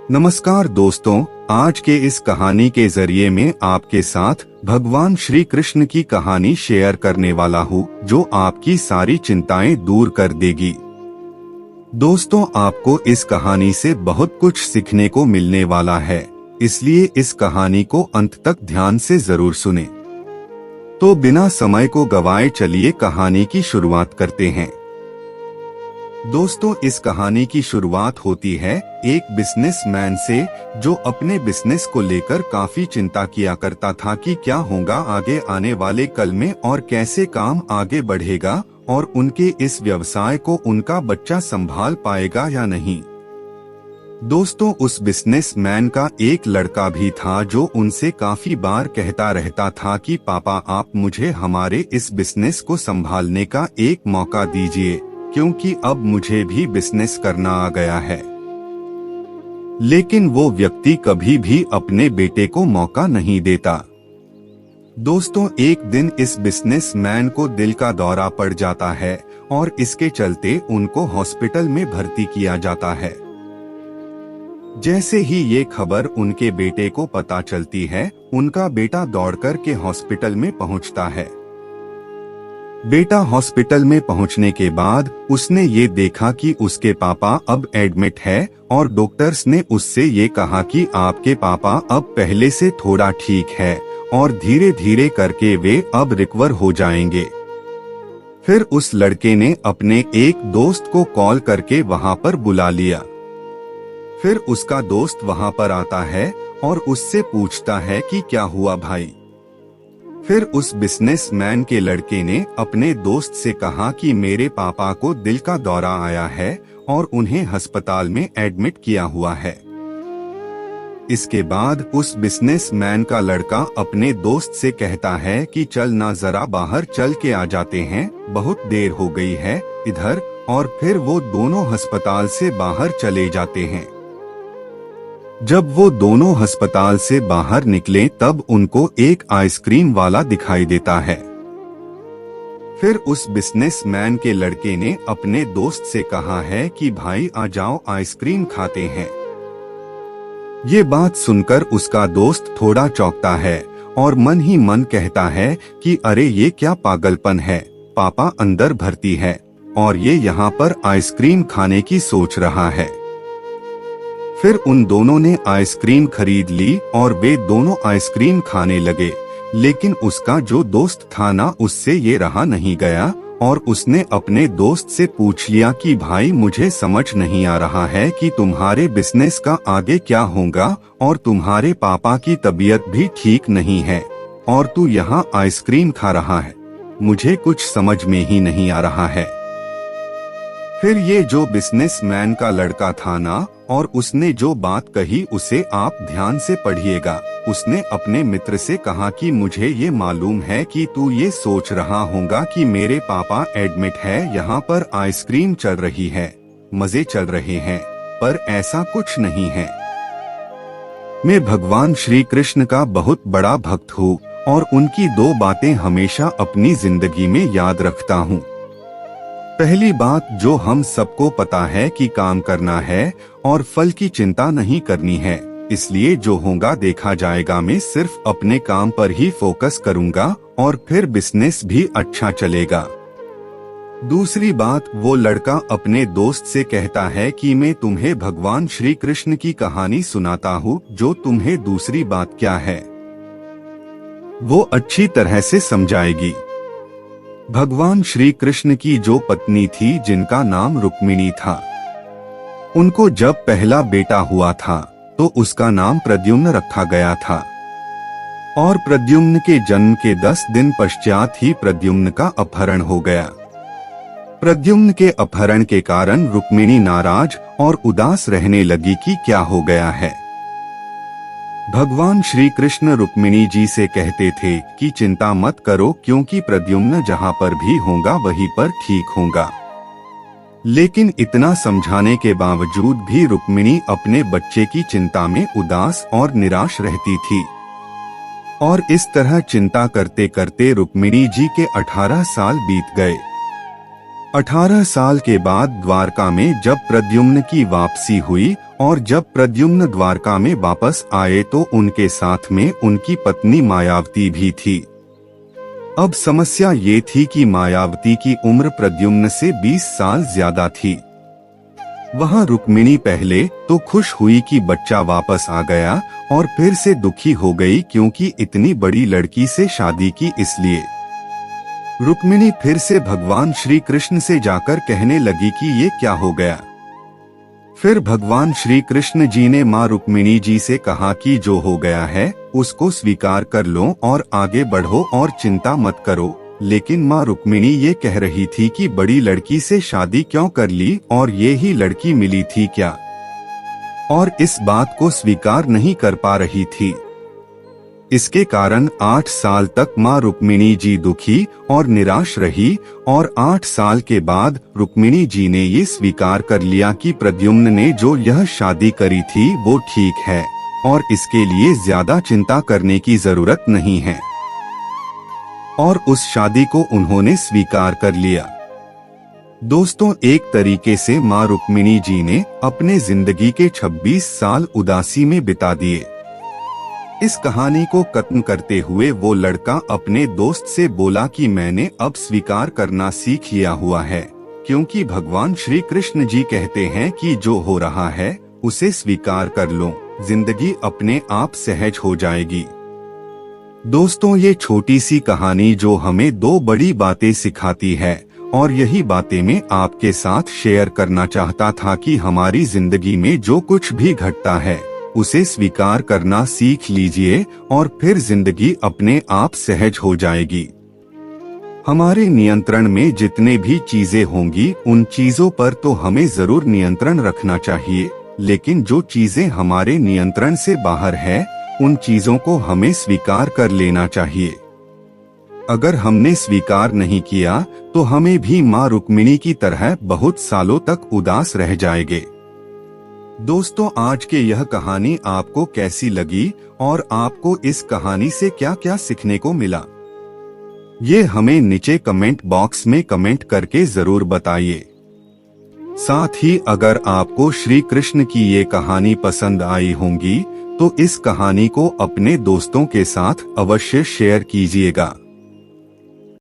नमस्कार दोस्तों, आज के इस कहानी के जरिए मैं आपके साथ भगवान श्री कृष्ण की कहानी शेयर करने वाला हूँ जो आपकी सारी चिंताएं दूर कर देगी। दोस्तों, आपको इस कहानी से बहुत कुछ सीखने को मिलने वाला है, इसलिए इस कहानी को अंत तक ध्यान से जरूर सुने। तो बिना समय को गवाए चलिए कहानी की शुरुआत करते हैं। दोस्तों, इस कहानी की शुरुआत होती है एक बिजनेसमैन से जो अपने बिजनेस को लेकर काफी चिंता किया करता था कि क्या होगा आगे आने वाले कल में और कैसे काम आगे बढ़ेगा और उनके इस व्यवसाय को उनका बच्चा संभाल पाएगा या नहीं। दोस्तों, उस बिजनेसमैन का एक लड़का भी था जो उनसे काफी बार कहता रहता था कि पापा, आप मुझे हमारे इस बिजनेस को संभालने का एक मौका दीजिए, क्योंकि अब मुझे भी बिजनेस करना आ गया है। लेकिन वो व्यक्ति कभी भी अपने बेटे को मौका नहीं देता। दोस्तों, एक दिन इस बिजनेसमैन को दिल का दौरा पड़ जाता है और इसके चलते उनको हॉस्पिटल में भर्ती किया जाता है। जैसे ही ये खबर उनके बेटे को पता चलती है, उनका बेटा दौड़कर के हॉस्पिटल में पहुंचता है। बेटा हॉस्पिटल में पहुंचने के बाद उसने ये देखा कि उसके पापा अब एडमिट है और डॉक्टर्स ने उससे ये कहा कि आपके पापा अब पहले से थोड़ा ठीक है और धीरे धीरे करके वे अब रिकवर हो जाएंगे। फिर उस लड़के ने अपने एक दोस्त को कॉल करके वहां पर बुला लिया। फिर उसका दोस्त वहां पर आता है और उससे पूछता है कि क्या हुआ भाई। फिर उस बिजनेसमैन के लड़के ने अपने दोस्त से कहा कि मेरे पापा को दिल का दौरा आया है और उन्हें अस्पताल में एडमिट किया हुआ है। इसके बाद उस बिजनेसमैन का लड़का अपने दोस्त से कहता है कि चल ना जरा बाहर चल के आ जाते हैं, बहुत देर हो गई है इधर। और फिर वो दोनों अस्पताल से बाहर चले जाते हैं। जब वो दोनों अस्पताल से बाहर निकले तब उनको एक आइसक्रीम वाला दिखाई देता है। फिर उस बिजनेसमैन के लड़के ने अपने दोस्त से कहा है कि भाई आ जाओ आइसक्रीम खाते हैं। ये बात सुनकर उसका दोस्त थोड़ा चौंकता है और मन ही मन कहता है कि अरे ये क्या पागलपन है, पापा अंदर भर्ती है और ये यहाँ पर आइसक्रीम खाने की सोच रहा है। फिर उन दोनों ने आइसक्रीम खरीद ली और वे दोनों आइसक्रीम खाने लगे। लेकिन उसका जो दोस्त था ना, उससे ये रहा नहीं गया और उसने अपने दोस्त से पूछ लिया कि भाई, मुझे समझ नहीं आ रहा है कि तुम्हारे बिजनेस का आगे क्या होगा और तुम्हारे पापा की तबीयत भी ठीक नहीं है और तू यहाँ आइसक्रीम खा रहा है, मुझे कुछ समझ में ही नहीं आ रहा है। फिर ये जो बिजनेसमैन का लड़का था ना, और उसने जो बात कही उसे आप ध्यान से पढ़िएगा। उसने अपने मित्र से कहा कि मुझे ये मालूम है कि तू ये सोच रहा होगा कि मेरे पापा एडमिट है, यहाँ पर आइसक्रीम चल रही है, मजे चल रहे हैं, पर ऐसा कुछ नहीं है। मैं भगवान श्री कृष्ण का बहुत बड़ा भक्त हूँ और उनकी दो बातें हमेशा अपनी जिंदगी में याद रखता हूँ। पहली बात जो हम सबको पता है कि काम करना है और फल की चिंता नहीं करनी है, इसलिए जो होगा देखा जाएगा। मैं सिर्फ अपने काम पर ही फोकस करूंगा और फिर बिजनेस भी अच्छा चलेगा। दूसरी बात, वो लड़का अपने दोस्त से कहता है कि मैं तुम्हें भगवान श्री कृष्ण की कहानी सुनाता हूँ जो तुम्हें दूसरी बात क्या है वो अच्छी तरह से समझाएगी। भगवान श्री कृष्ण की जो पत्नी थी जिनका नाम रुक्मिणी था, उनको जब पहला बेटा हुआ था तो उसका नाम प्रद्युम्न रखा गया था और प्रद्युम्न के जन्म के 10 दिन पश्चात ही प्रद्युम्न का अपहरण हो गया। प्रद्युम्न के अपहरण के कारण रुक्मिणी नाराज और उदास रहने लगी कि क्या हो गया है। भगवान श्री कृष्ण रुक्मिणी जी से कहते थे कि चिंता मत करो, क्योंकि प्रद्युम्न जहाँ पर भी होगा वहीं पर ठीक होगा। लेकिन इतना समझाने के बावजूद भी रुक्मिणी अपने बच्चे की चिंता में उदास और निराश रहती थी और इस तरह चिंता करते करते रुक्मिणी जी के 18 साल बीत गए। 18 साल के बाद द्वारका में जब प्रद्युम्न की वापसी हुई और जब प्रद्युम्न द्वारका में वापस आए तो उनके साथ में उनकी पत्नी मायावती भी थी। अब समस्या ये थी कि मायावती की उम्र प्रद्युम्न से 20 साल ज्यादा थी। वहां रुक्मिणी पहले तो खुश हुई कि बच्चा वापस आ गया और फिर से दुखी हो गई क्योंकि इतनी बड़ी लड़की से शादी की, इसलिए रुक्मिणी फिर से भगवान श्री कृष्ण से जाकर कहने लगी कि ये क्या हो गया। फिर भगवान श्री कृष्ण जी ने माँ रुक्मिणी जी से कहा कि जो हो गया है उसको स्वीकार कर लो और आगे बढ़ो और चिंता मत करो। लेकिन माँ रुक्मिणी ये कह रही थी कि बड़ी लड़की से शादी क्यों कर ली और ये ही लड़की मिली थी क्या, और इस बात को स्वीकार नहीं कर पा रही थी। इसके कारण 8 साल तक माँ रुक्मिणी जी दुखी और निराश रही और 8 साल के बाद रुक्मिणी जी ने ये स्वीकार कर लिया कि प्रद्युम्न ने जो यह शादी करी थी वो ठीक है और इसके लिए ज्यादा चिंता करने की जरूरत नहीं है, और उस शादी को उन्होंने स्वीकार कर लिया। दोस्तों, एक तरीके से माँ रुक्मिणी जी ने अपने जिंदगी के 26 साल उदासी में बिता दिए। इस कहानी को खत्म करते हुए वो लड़का अपने दोस्त से बोला कि मैंने अब स्वीकार करना सीख लिया हुआ है, क्योंकि भगवान श्री कृष्ण जी कहते हैं कि जो हो रहा है उसे स्वीकार कर लो, जिंदगी अपने आप सहज हो जाएगी। दोस्तों, ये छोटी सी कहानी जो हमें 2 बड़ी बातें सिखाती है और यही बातें मैं आपके साथ शेयर करना चाहता था कि हमारी जिंदगी में जो कुछ भी घटता है उसे स्वीकार करना सीख लीजिए और फिर जिंदगी अपने आप सहज हो जाएगी। हमारे नियंत्रण में जितने भी चीजें होंगी उन चीजों पर तो हमें जरूर नियंत्रण रखना चाहिए, लेकिन जो चीजें हमारे नियंत्रण से बाहर है उन चीजों को हमें स्वीकार कर लेना चाहिए। अगर हमने स्वीकार नहीं किया तो हमें भी माँ रुक्मिणी की तरह बहुत सालों तक उदास रह जाएंगे। दोस्तों, आज के यह कहानी आपको कैसी लगी और आपको इस कहानी से क्या क्या सीखने को मिला, ये हमें नीचे कमेंट बॉक्स में कमेंट करके जरूर बताइए। साथ ही अगर आपको श्री कृष्ण की ये कहानी पसंद आई होंगी तो इस कहानी को अपने दोस्तों के साथ अवश्य शेयर कीजिएगा।